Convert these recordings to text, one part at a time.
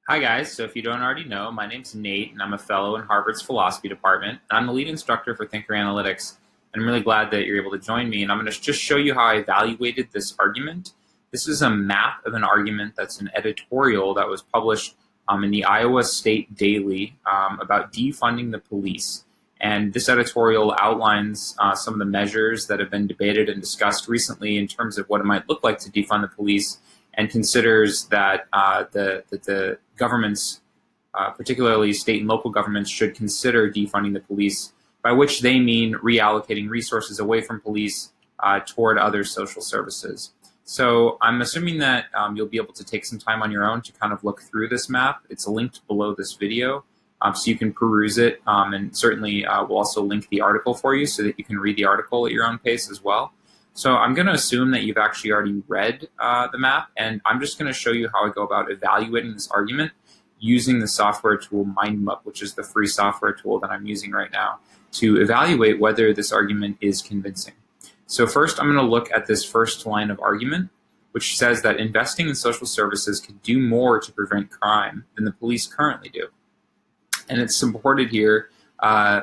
Hi guys, so if you don't already know, my name's Nate and I'm a fellow in Harvard's philosophy department. I'm the lead instructor for Thinker Analytics, and I'm really glad that you're able to join me. And I'm going to just show you how I evaluated this argument. This is a map of an argument that's an editorial that was published in the Iowa State Daily about defunding the police. And this editorial outlines some of the measures that have been debated and discussed recently in terms of what it might look like to defund the police, and considers that the governments, particularly state and local governments, should consider defunding the police, by which they mean reallocating resources away from police toward other social services. So I'm assuming that you'll be able to take some time on your own to kind of look through this map. It's linked below this video, so you can peruse it, and certainly we'll also link the article for you so that you can read the article at your own pace as well. So I'm going to assume that you've actually already read the map, and I'm just going to show you how I go about evaluating this argument using the software tool MindMup, which is the free software tool that I'm using right now, to evaluate whether this argument is convincing. So first, I'm going to look at this first line of argument, which says that investing in social services could do more to prevent crime than the police currently do. And it's supported here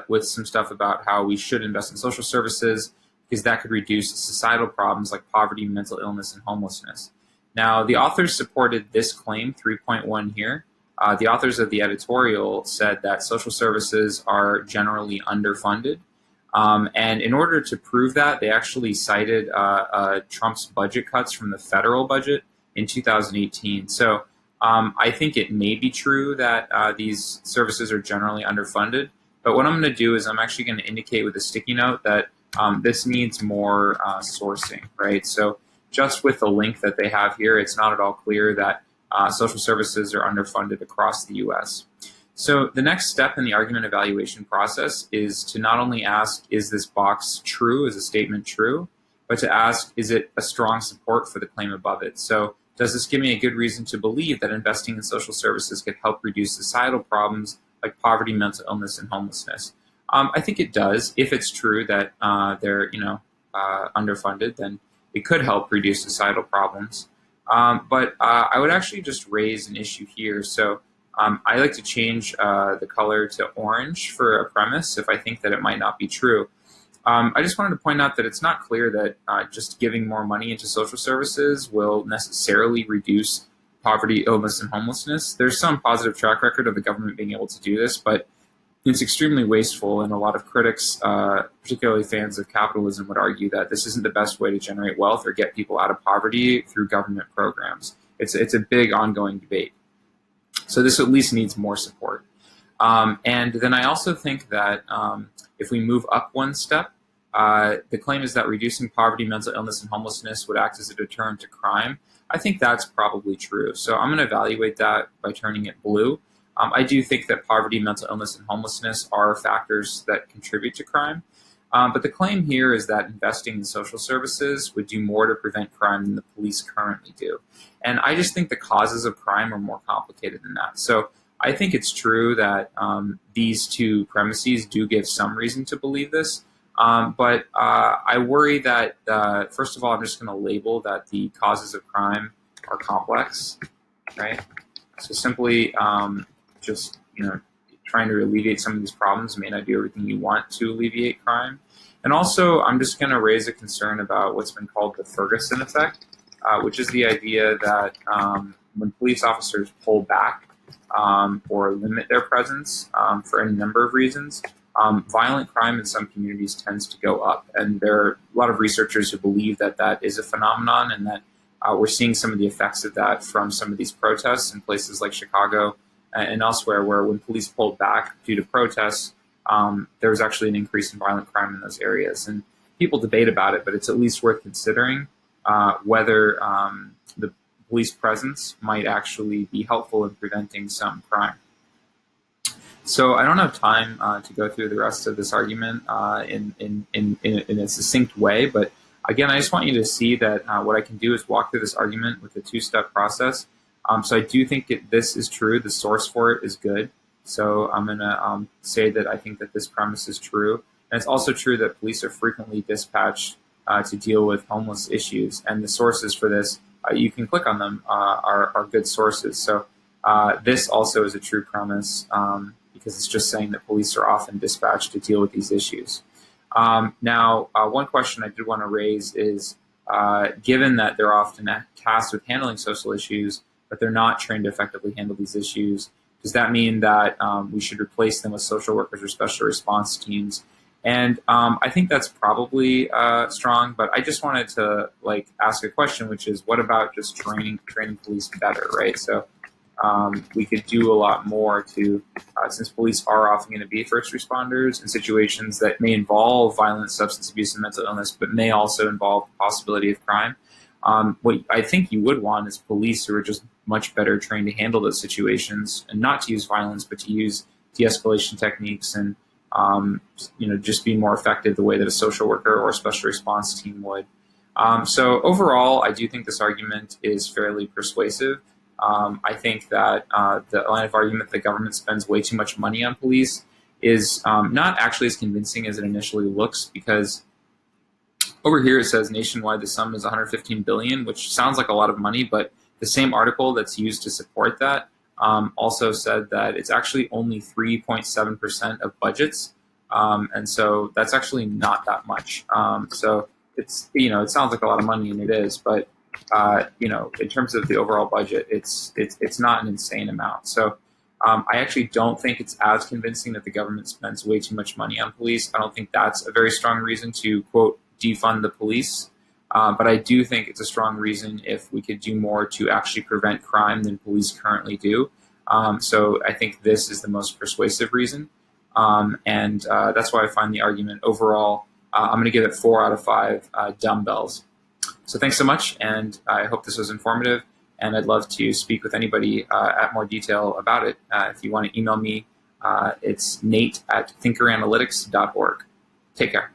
with some stuff about how we should invest in social services, because that could reduce societal problems like poverty, mental illness, and homelessness. Now, the authors supported this claim, 3.1 here. The authors of the editorial said that social services are generally underfunded. And in order to prove that, they actually cited Trump's budget cuts from the federal budget in 2018. So I think it may be true that these services are generally underfunded. But what I'm going to do is I'm actually going to indicate with a sticky note that this needs more sourcing, right? So just with the link that they have here, it's not at all clear that social services are underfunded across the U.S. So the next step in the argument evaluation process is to not only ask, is this box true, is a statement true, but to ask, is it a strong support for the claim above it? So does this give me a good reason to believe that investing in social services could help reduce societal problems like poverty, mental illness, and homelessness? I think it does. If it's true that they're underfunded, then it could help reduce societal problems. But I would actually just raise an issue here. So I like to change the color to orange for a premise if I think that it might not be true. I just wanted to point out that it's not clear that just giving more money into social services will necessarily reduce poverty, illness, and homelessness. There's some positive track record of the government being able to do this, but it's extremely wasteful, and a lot of critics, particularly fans of capitalism, would argue that this isn't the best way to generate wealth or get people out of poverty through government programs. It's a big ongoing debate. So this at least needs more support. And then I also think that if we move up one step, the claim is that reducing poverty, mental illness, and homelessness would act as a deterrent to crime. I think that's probably true. So I'm going to evaluate that by turning it blue. I do think that poverty, mental illness, and homelessness are factors that contribute to crime. But the claim here is that investing in social services would do more to prevent crime than the police currently do. And I just think the causes of crime are more complicated than that. So I think it's true that these two premises do give some reason to believe this. But I worry that, first of all, I'm just going to label that the causes of crime are complex, right? So simply just trying to alleviate some of these problems may not do everything you want to alleviate crime. And also, I'm just going to raise a concern about what's been called the Ferguson effect, which is the idea that when police officers pull back or limit their presence for any number of reasons, violent crime in some communities tends to go up. And there are a lot of researchers who believe that that is a phenomenon, and that we're seeing some of the effects of that from some of these protests in places like Chicago and elsewhere, where when police pulled back due to protests, there was actually an increase in violent crime in those areas. And people debate about it, but it's at least worth considering whether the police presence might actually be helpful in preventing some crime. So I don't have time to go through the rest of this argument in a succinct way, but again, I just want you to see that what I can do is walk through this argument with a two-step process. So I do think this is true. The source for it is good. So I'm going to say that I think that this premise is true. And it's also true that police are frequently dispatched to deal with homeless issues. And the sources for this, you can click on them, are good sources. So This also is a true premise because it's just saying that police are often dispatched to deal with these issues. Now, one question I did want to raise is, given that they're often tasked with handling social issues, but they're not trained to effectively handle these issues, does that mean that we should replace them with social workers or special response teams? And I think that's probably strong, but I just wanted to ask a question, which is, what about just training police better, right? So we could do a lot more to, since police are often going to be first responders in situations that may involve violence, substance abuse, and mental illness, but may also involve the possibility of crime. What I think you would want is police who are just much better trained to handle those situations and not to use violence, but to use de-escalation techniques and just be more effective the way that a social worker or a special response team would. So overall, I do think this argument is fairly persuasive. I think that the line of argument that the government spends way too much money on police is not actually as convincing as it initially looks, because over here it says nationwide the sum is 115 billion, which sounds like a lot of money, but the same article that's used to support that also said that it's actually only 3.7% of budgets, and so that's actually not that much. So it's it sounds like a lot of money, and it is, but in terms of the overall budget, it's not an insane amount. So I actually don't think it's as convincing that the government spends way too much money on police. I don't think that's a very strong reason to, quote, defund the police. But I do think it's a strong reason if we could do more to actually prevent crime than police currently do. So I think this is the most persuasive reason. And that's why I find the argument overall, I'm going to give it 4 out of 5 dumbbells. So thanks so much, and I hope this was informative, and I'd love to speak with anybody at more detail about it. If you want to email me, it's nate@thinkeranalytics.org. Take care.